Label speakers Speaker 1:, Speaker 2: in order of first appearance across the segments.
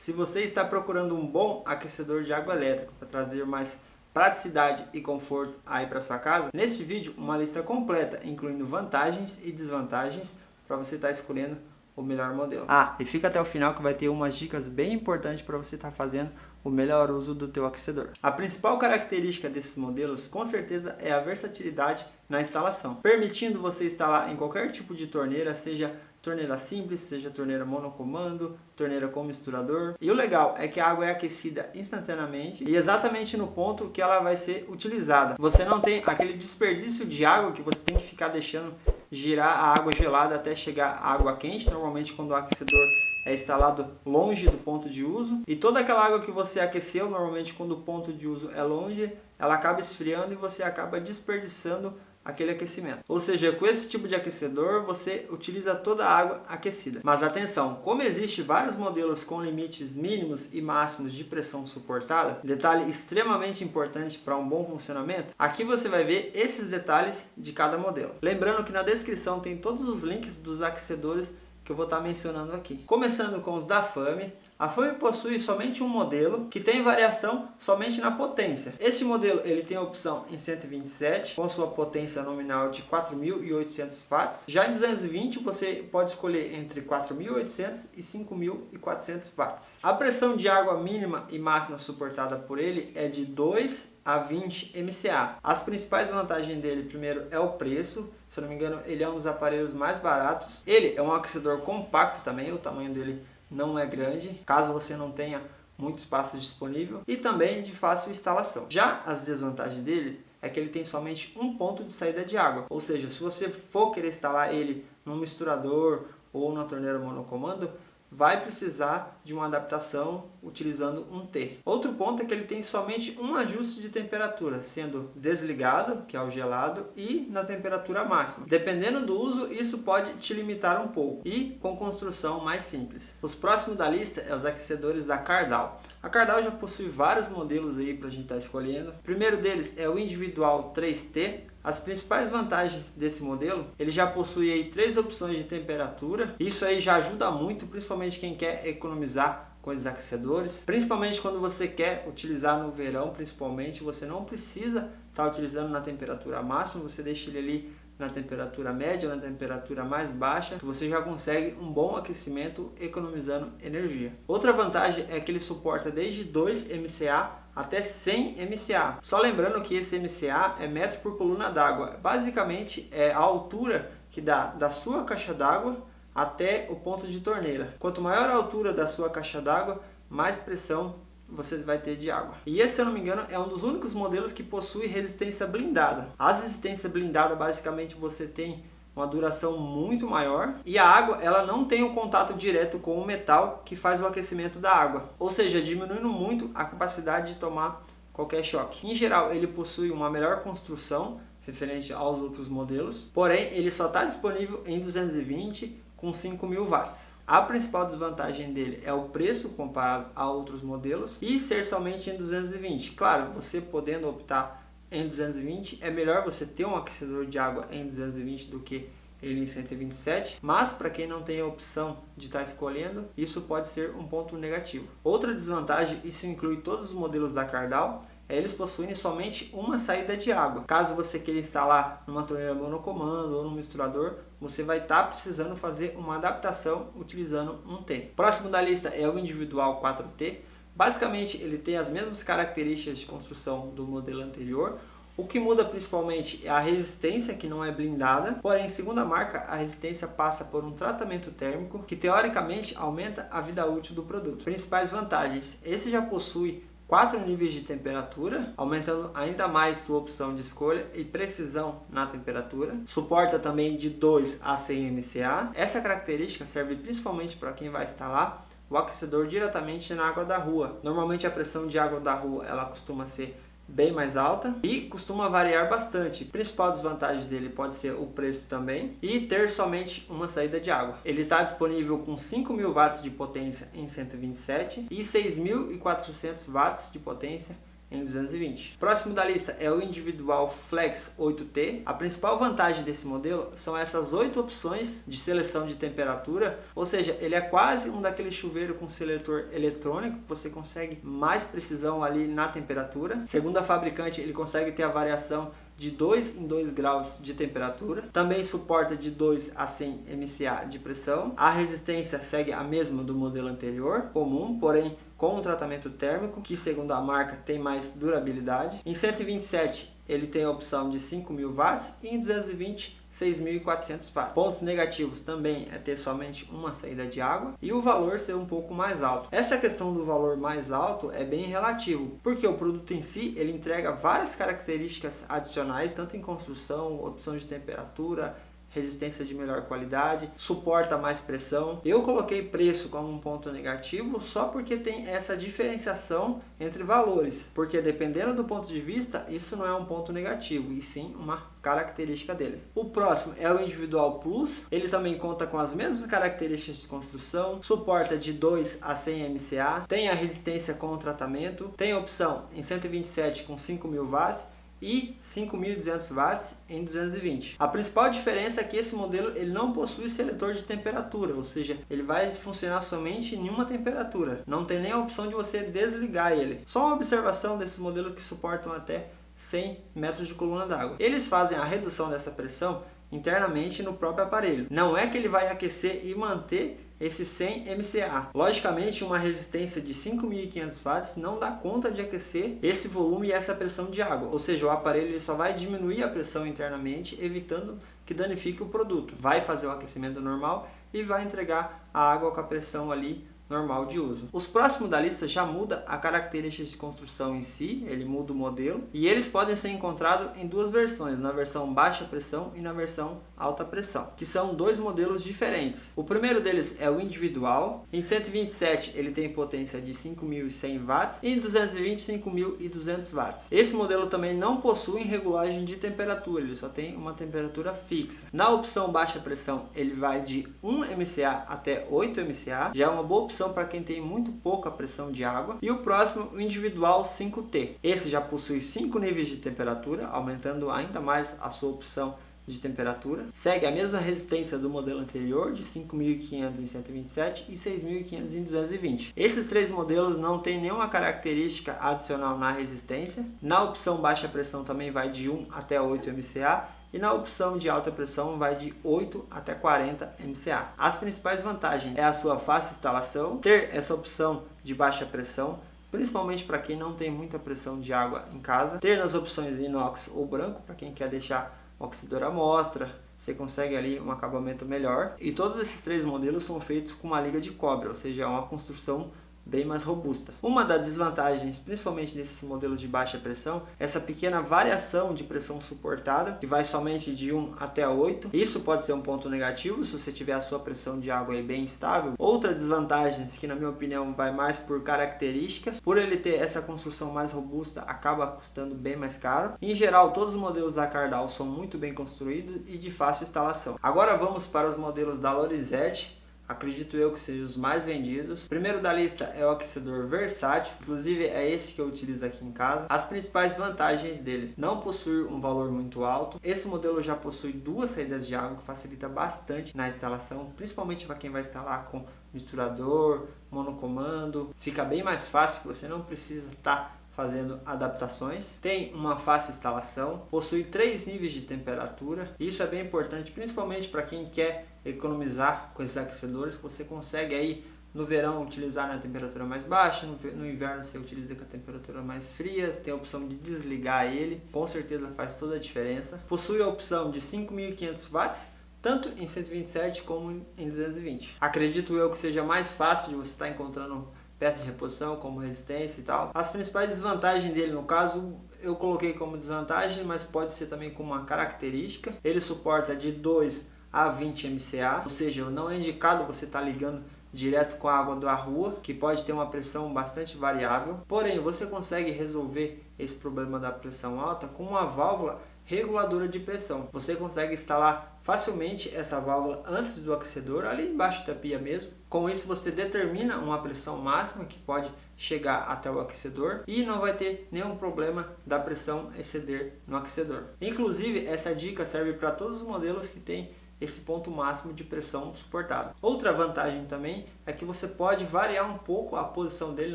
Speaker 1: Se você está procurando um bom aquecedor de água elétrica para trazer mais praticidade e conforto aí para sua casa, neste vídeo uma lista completa, incluindo vantagens e desvantagens para você estar escolhendo o melhor modelo. E fica até o final que vai ter umas dicas bem importantes para você estar fazendo o melhor uso do teu aquecedor. A principal característica desses modelos, com certeza, é a versatilidade na instalação, permitindo você instalar em qualquer tipo de torneira, seja torneira simples, seja torneira monocomando, torneira com misturador. E o legal é que a água é aquecida instantaneamente e exatamente no ponto que ela vai ser utilizada. Você não tem aquele desperdício de água que você tem que ficar deixando girar a água gelada até chegar a água quente, normalmente quando o aquecedor é instalado longe do ponto de uso. E toda aquela água que você aqueceu, normalmente quando o ponto de uso é longe, ela acaba esfriando e você acaba desperdiçando aquele aquecimento. Ou seja, com esse tipo de aquecedor você utiliza toda a água aquecida. Mas atenção, como existe vários modelos com limites mínimos e máximos de pressão suportada, detalhe extremamente importante para um bom funcionamento, aqui você vai ver esses detalhes de cada modelo. Lembrando que na descrição tem todos os links dos aquecedores que eu vou estar mencionando aqui. Começando com os da FAME. A FAME possui somente um modelo que tem variação somente na potência. Este modelo ele tem a opção em 127 com sua potência nominal de 4.800 watts. Já em 220 você pode escolher entre 4.800 e 5.400 watts. A pressão de água mínima e máxima suportada por ele é de 2 a 20 MCA. As principais vantagens dele, primeiro, é o preço. Se eu não me engano, ele é um dos aparelhos mais baratos. Ele é um aquecedor compacto também, o tamanho dele não é grande, caso você não tenha muito espaço disponível, e também de fácil instalação. Já as desvantagens dele é que ele tem somente um ponto de saída de água, ou seja, se você for querer instalar ele num misturador ou na torneira monocomando, vai precisar de uma adaptação utilizando um T. Outro ponto é que ele tem somente um ajuste de temperatura, sendo desligado, que é o gelado, e na temperatura máxima. Dependendo do uso, isso pode te limitar um pouco, e com construção mais simples. Os próximos da lista é os aquecedores da Cardal. A Cardal já possui vários modelos aí para a gente estar escolhendo. O primeiro deles é o Individual 3T. As principais vantagens desse modelo, ele já possui aí 3 opções de temperatura. Isso aí já ajuda muito, principalmente quem quer economizar com esses aquecedores. Principalmente quando você quer utilizar no verão, principalmente, você não precisa estar utilizando na temperatura máxima, você deixa ele ali na temperatura média ou na temperatura mais baixa, que você já consegue um bom aquecimento economizando energia. Outra vantagem é que ele suporta desde 2 MCA até 100 MCA. Só lembrando que esse MCA é metro por coluna d'água. Basicamente é a altura que dá da sua caixa d'água até o ponto de torneira. Quanto maior a altura da sua caixa d'água, mais pressão você vai ter de água. E esse, se eu não me engano, é um dos únicos modelos que possui resistência blindada. A resistência blindada, basicamente, você tem uma duração muito maior e a água ela não tem um contato direto com o metal que faz o aquecimento da água, ou seja, diminuindo muito a capacidade de tomar qualquer choque. Em geral, ele possui uma melhor construção referente aos outros modelos, porém ele só está disponível em 220 com 5.000 watts. A principal desvantagem dele é o preço comparado a outros modelos e ser somente em 220. Claro, você podendo optar em 220, é melhor você ter um aquecedor de água em 220 do que ele em 127, mas para quem não tem a opção de estar escolhendo, isso pode ser um ponto negativo. Outra desvantagem, isso inclui todos os modelos da Cardal, eles possuem somente uma saída de água. Caso você queira instalar numa torneira monocomando ou num misturador, você vai estar precisando fazer uma adaptação utilizando um T. Próximo da lista é o Individual 4T. Basicamente, ele tem as mesmas características de construção do modelo anterior. O que muda principalmente é a resistência, que não é blindada, porém, segundo a marca, a resistência passa por um tratamento térmico que teoricamente aumenta a vida útil do produto. Principais vantagens: esse já possui 4 níveis de temperatura, aumentando ainda mais sua opção de escolha e precisão na temperatura. Suporta também de 2 a 100 MCA. Essa característica serve principalmente para quem vai instalar o aquecedor diretamente na água da rua. Normalmente a pressão de água da rua ela costuma ser bem mais alta e costuma variar bastante. A principal desvantagem dele pode ser o preço também e ter somente uma saída de água. Ele está disponível com 5.000 watts de potência em 127 e 6.400 watts de potência em 220. Próximo da lista é o Individual Flex 8T. A principal vantagem desse modelo são essas 8 opções de seleção de temperatura, ou seja, ele é quase um daquele chuveiro com seletor eletrônico, você consegue mais precisão ali na temperatura. Segundo a fabricante, ele consegue ter a variação de 2 em 2 graus de temperatura. Também suporta de 2 a 100 MCA de pressão. A resistência segue a mesma do modelo anterior, comum, porém com um tratamento térmico, que segundo a marca tem mais durabilidade. Em 127 ele tem a opção de 5.000 watts e em 220 6.400 watts. Pontos negativos também é ter somente uma saída de água e o valor ser um pouco mais alto. Essa questão do valor mais alto é bem relativo, porque o produto em si ele entrega várias características adicionais, tanto em construção, opção de temperatura, resistência de melhor qualidade, suporta mais pressão. Eu coloquei preço como um ponto negativo só porque tem essa diferenciação entre valores, porque dependendo do ponto de vista, isso não é um ponto negativo, e sim uma característica dele. O próximo é o Individual Plus. Ele também conta com as mesmas características de construção, suporta de 2 a 100 MCA, tem a resistência com o tratamento, tem a opção em 127 com 5.000 watts e 5.200 watts em 220. A principal diferença é que esse modelo ele não possui seletor de temperatura, ou seja, ele vai funcionar somente em uma temperatura. Não tem nem a opção de você desligar ele. Só uma observação desses modelos que suportam até 100 metros de coluna d'água. Eles fazem a redução dessa pressão internamente no próprio aparelho. Não é que ele vai aquecer e manter esse 100 MCA. Logicamente, uma resistência de 5.500 watts não dá conta de aquecer esse volume e essa pressão de água. Ou seja, o aparelho ele só vai diminuir a pressão internamente, evitando que danifique o produto. Vai fazer o aquecimento normal e vai entregar a água com a pressão ali normal de uso. Os próximos da lista já muda a característica de construção em si, ele muda o modelo e eles podem ser encontrados em duas versões, na versão baixa pressão e na versão alta pressão, que são dois modelos diferentes. O primeiro deles é o individual. Em 127 ele tem potência de 5.100 watts e em 220 5.200 watts. Esse modelo também não possui regulagem de temperatura, ele só tem uma temperatura fixa. Na opção baixa pressão ele vai de 1 MCA até 8 MCA, já é uma boa opção para quem tem muito pouca pressão de água. E o próximo, o Individual 5T. Esse já possui 5 níveis de temperatura, aumentando ainda mais a sua opção de temperatura. Segue a mesma resistência do modelo anterior, de 5.500 em 127 e 6.500 em 220. Esses três modelos não têm nenhuma característica adicional na resistência. Na opção baixa pressão também vai de 1 até 8 MCA. E na opção de alta pressão vai de 8 até 40 MCA. As principais vantagens é a sua fácil instalação, ter essa opção de baixa pressão, principalmente para quem não tem muita pressão de água em casa, ter nas opções inox ou branco, para quem quer deixar o oxidor à mostra, você consegue ali um acabamento melhor. E todos esses três modelos são feitos com uma liga de cobre, ou seja, é uma construção bem mais robusta. Uma das desvantagens, principalmente nesses modelos de baixa pressão, é essa pequena variação de pressão suportada, que vai somente de 1 até 8. Isso pode ser um ponto negativo se você tiver a sua pressão de água aí bem estável. Outra desvantagem, que na minha opinião vai mais por característica, por ele ter essa construção mais robusta, acaba custando bem mais caro. Em geral, todos os modelos da Cardal são muito bem construídos e de fácil instalação. Agora vamos para os modelos da Lorenzetti. Acredito eu que sejam os mais vendidos. O primeiro da lista é o aquecedor versátil, inclusive é esse que eu utilizo aqui em casa. As principais vantagens dele: não possui um valor muito alto. Esse modelo já possui duas saídas de água, que facilita bastante na instalação, principalmente para quem vai instalar com misturador, monocomando. Fica bem mais fácil, você não precisa estar fazendo adaptações. Tem uma fácil instalação, possui 3 níveis de temperatura. Isso é bem importante, principalmente para quem quer economizar com esses aquecedores, que você consegue aí no verão utilizar na temperatura mais baixa, no inverno você utiliza com a temperatura mais fria, tem a opção de desligar ele, com certeza faz toda a diferença. Possui a opção de 5.500 watts, tanto em 127 como em 220. Acredito eu que seja mais fácil de você estar encontrando peças de reposição como resistência e tal. As principais desvantagens dele, no caso, eu coloquei como desvantagem, mas pode ser também como uma característica. Ele suporta de 2 a 20 MCA, ou seja, não é indicado você estar ligando direto com a água da rua, que pode ter uma pressão bastante variável. Porém, você consegue resolver esse problema da pressão alta com uma válvula reguladora de pressão. Você consegue instalar facilmente essa válvula antes do aquecedor, ali embaixo da pia mesmo. Com isso você determina uma pressão máxima que pode chegar até o aquecedor e não vai ter nenhum problema da pressão exceder no aquecedor. Inclusive, essa dica serve para todos os modelos que tem esse ponto máximo de pressão suportável. Outra vantagem também é que você pode variar um pouco a posição dele,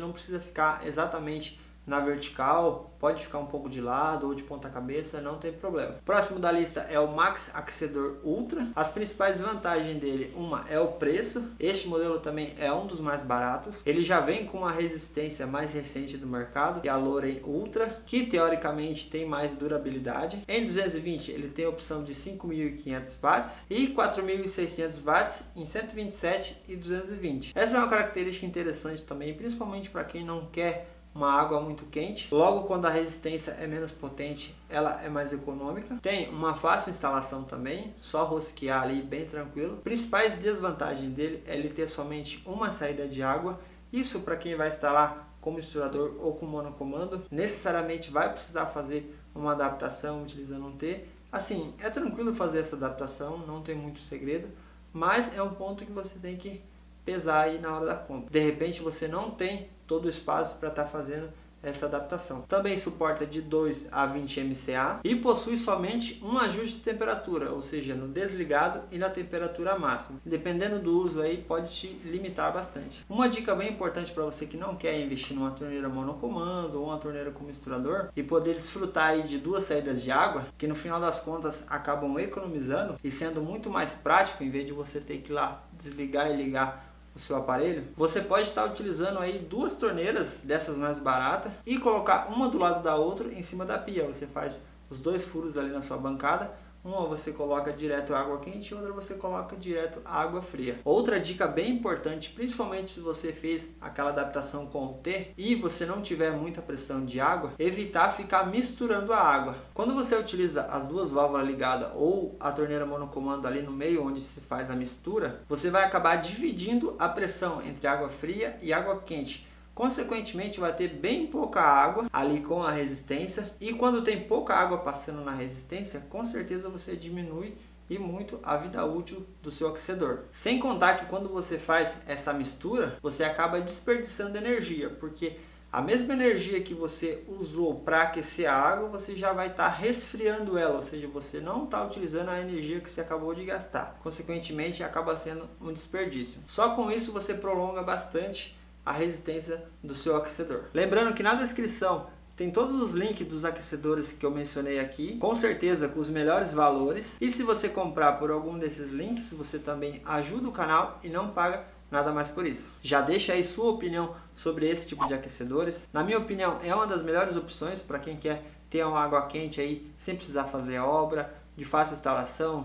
Speaker 1: não precisa ficar exatamente na vertical, pode ficar um pouco de lado ou de ponta cabeça, não tem problema. Próximo da lista é o Max Aquecedor Ultra. As principais vantagens dele, uma é o preço. Este modelo também é um dos mais baratos. Ele já vem com uma resistência mais recente do mercado, que é a Loren Ultra, que teoricamente tem mais durabilidade. Em 220 ele tem a opção de 5.500 watts e 4.600 watts em 127 e 220. Essa é uma característica interessante também, principalmente para quem não quer uma água muito quente. Logo, quando a resistência é menos potente, ela é mais econômica. Tem uma fácil instalação também, só rosquear ali bem tranquilo. Principais desvantagens dele é ele ter somente uma saída de água. Isso para quem vai instalar com misturador ou com monocomando, necessariamente vai precisar fazer uma adaptação utilizando um T. Assim, é tranquilo fazer essa adaptação, não tem muito segredo, mas é um ponto que você tem que pesar aí na hora da compra. De repente você não tem todo o espaço para estar fazendo essa adaptação. Também suporta de 2 a 20 MCA e possui somente um ajuste de temperatura, ou seja, no desligado e na temperatura máxima. Dependendo do uso aí, pode te limitar bastante. Uma dica bem importante para você que não quer investir numa torneira monocomando ou uma torneira com misturador e poder desfrutar aí de duas saídas de água, que no final das contas acabam economizando e sendo muito mais prático, em vez de você ter que ir lá desligar e ligar o seu aparelho, você pode estar utilizando aí duas torneiras dessas mais baratas e colocar uma do lado da outra em cima da pia. Você faz os dois furos ali na sua bancada, uma você coloca direto água quente e outra você coloca direto água fria. Outra dica bem importante, principalmente se você fez aquela adaptação com o T e você não tiver muita pressão de água, evitar ficar misturando a água. Quando você utiliza as duas válvulas ligadas ou a torneira monocomando ali no meio onde se faz a mistura, você vai acabar dividindo a pressão entre água fria e água quente. Consequentemente, vai ter bem pouca água ali com a resistência, e quando tem pouca água passando na resistência, com certeza você diminui e muito a vida útil do seu aquecedor. Sem contar que quando você faz essa mistura, você acaba desperdiçando energia, porque a mesma energia que você usou para aquecer a água, você já vai estar resfriando ela, ou seja, você não está utilizando a energia que você acabou de gastar. Consequentemente, acaba sendo um desperdício. Só com isso você prolonga bastante a resistência do seu aquecedor. Lembrando que na descrição tem todos os links dos aquecedores que eu mencionei aqui, com certeza com os melhores valores, e se você comprar por algum desses links, você também ajuda o canal e não paga nada mais por isso. Já deixa aí sua opinião sobre esse tipo de aquecedores. Na minha opinião, é uma das melhores opções para quem quer ter uma água quente aí sem precisar fazer obra, de fácil instalação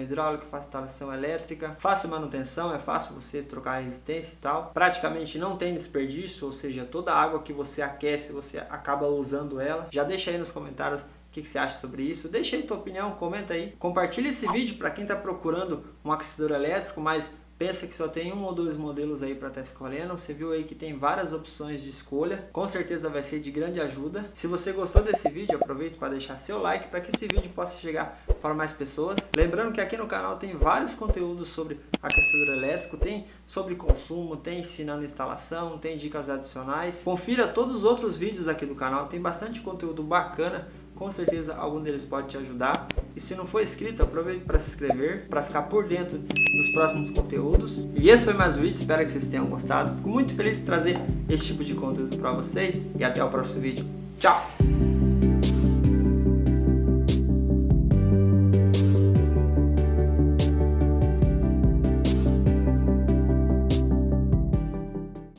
Speaker 1: hidráulica, fácil instalação elétrica, fácil manutenção, é fácil você trocar a resistência e tal. Praticamente não tem desperdício, ou seja, toda a água que você aquece, você acaba usando ela. Já deixa aí nos comentários o que você acha sobre isso. Deixa aí tua opinião, comenta aí. Compartilha esse vídeo para quem está procurando um aquecedor elétrico, mas pensa que só tem um ou dois modelos aí para estar escolhendo. Você viu aí que tem várias opções de escolha. Com certeza vai ser de grande ajuda. Se você gostou desse vídeo, aproveite para deixar seu like para que esse vídeo possa chegar para mais pessoas. Lembrando que aqui no canal tem vários conteúdos sobre aquecedor elétrico. Tem sobre consumo, tem ensinando instalação, tem dicas adicionais. Confira todos os outros vídeos aqui do canal. Tem bastante conteúdo bacana. Com certeza algum deles pode te ajudar. E se não for inscrito, aproveite para se inscrever, para ficar por dentro dos próximos conteúdos. E esse foi mais um vídeo, espero que vocês tenham gostado. Fico muito feliz de trazer esse tipo de conteúdo para vocês. E até o próximo vídeo. Tchau!